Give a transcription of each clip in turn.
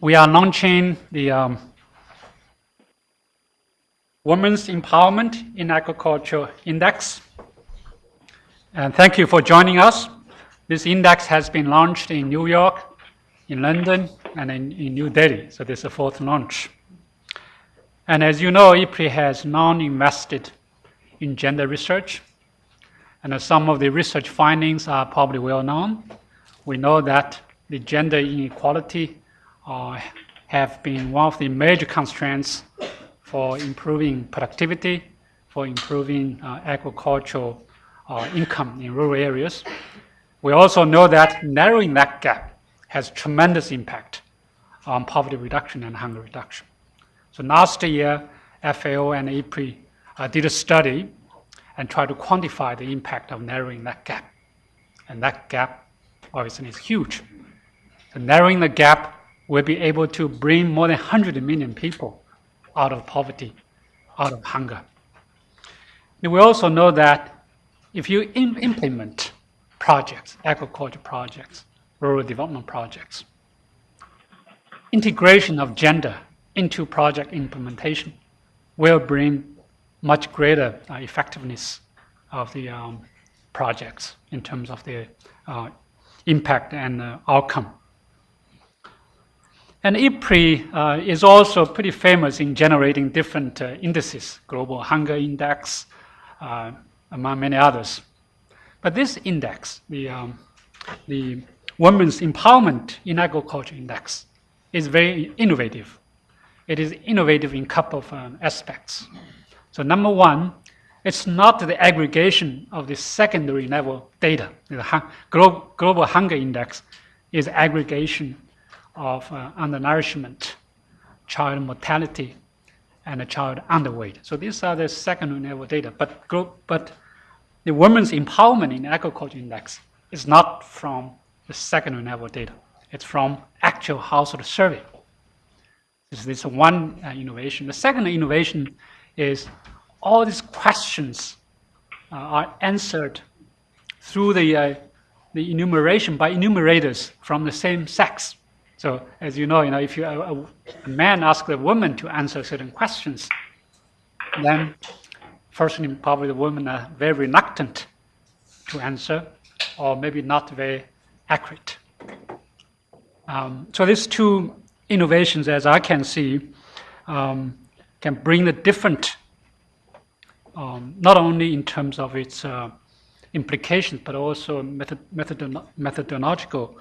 We are launching the Women's Empowerment in Agriculture Index. And thank you for joining us. This index has been launched in New York, in London, and in New Delhi. So this is the fourth launch. And as you know, IFPRI has long invested in gender research. And some of the research findings are probably well known. We know that the gender inequality have been one of the major constraints for improving productivity, for improving agricultural income in rural areas. We also know that narrowing that gap has tremendous impact on poverty reduction and hunger reduction. So last year, FAO and IFPRI did a study and tried to quantify the impact of narrowing that gap. And that gap obviously is huge. So narrowing the gap will be able to bring more than 100 million people out of poverty, out of hunger. And we also know that if you implement projects, agriculture projects, rural development projects, integration of gender into project implementation will bring much greater effectiveness of the projects in terms of the impact and outcome. And IFPRI is also pretty famous in generating different indices, Global Hunger Index, among many others. But this index, the Women's Empowerment in Agriculture Index, is very innovative. It is innovative in a couple of aspects. So number one, it's not the aggregation of the secondary level data. The Global Hunger Index is aggregation of undernourishment, child mortality, and child underweight. So these are the secondary level data. But the Women's Empowerment in Agriculture Index is not from the secondary level data. It's from actual household survey. This is one innovation. The second innovation is all these questions are answered through the enumeration by enumerators from the same sex. So as you know, if a man asks a woman to answer certain questions, then firstly, probably the women are very reluctant to answer, or maybe not very accurate. So these two innovations, as I can see, can bring the different, not only in terms of its implications, but also methodological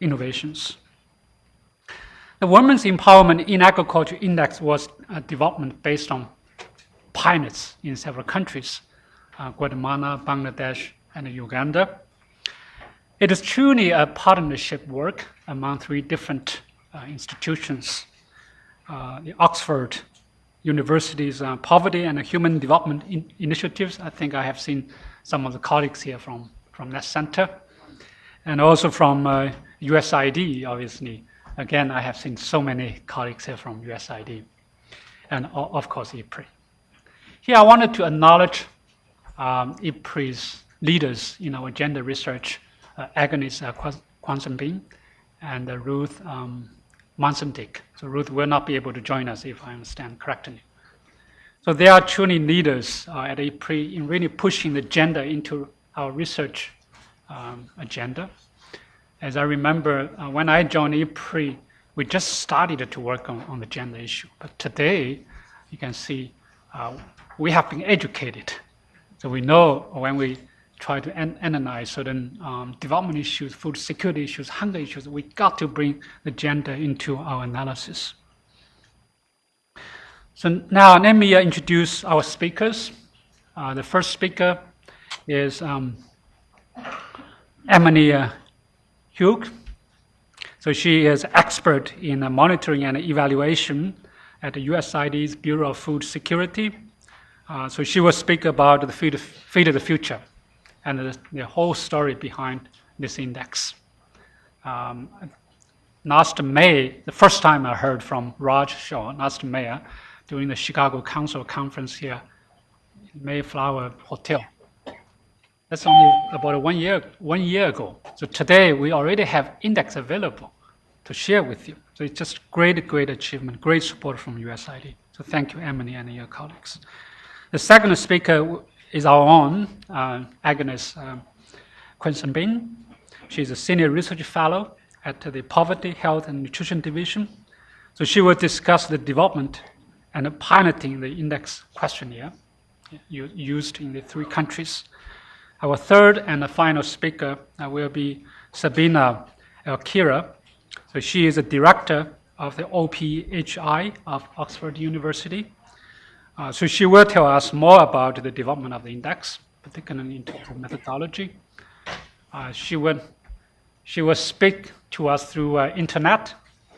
innovations. The Women's Empowerment in Agriculture Index was a development based on pilots in several countries, Guatemala, Bangladesh, and Uganda. It is truly a partnership work among three different institutions. The Oxford University's Poverty and Human Development Initiatives. I think I have seen some of the colleagues here from that center. And also from USID, obviously. Again, I have seen so many colleagues here from USID. And of course, IFPRI. Here I wanted to acknowledge IFPRI's leaders in our gender research, Agnes Kwanzambin and Ruth Mansendik. So Ruth will not be able to join us if I understand correctly. So they are truly leaders at IFPRI in really pushing the gender into our research agenda. As I remember, when I joined IFPRI, we just started to work on the gender issue. But today, you can see we have been educated. So we know when we try to analyze certain development issues, food security issues, hunger issues, we got to bring the gender into our analysis. So now let me introduce our speakers. The first speaker is Emily Hugh. So she is expert in monitoring and evaluation at the USAID's Bureau of Food Security. So she will speak about the feed of the future and the whole story behind this index. Last May, the first time I heard from Raj Shaw, last May, during the Chicago Council conference here, Mayflower Hotel. That's only about 1 year ago. So today we already have index available. to share with you. So it's just great, great achievement, great support from USID. So thank you, Emily, and your colleagues. The second speaker is our own Agnes Quinson-Bin. She's a senior research fellow at the Poverty, Health, and Nutrition Division. So she will discuss the development and piloting the index questionnaire used in the 3 countries. Our third and final speaker will be Sabina Elkira. So she is a director of the OPHI of Oxford University. So she will tell us more about the development of the index, particularly in terms of methodology. She will speak to us through internet.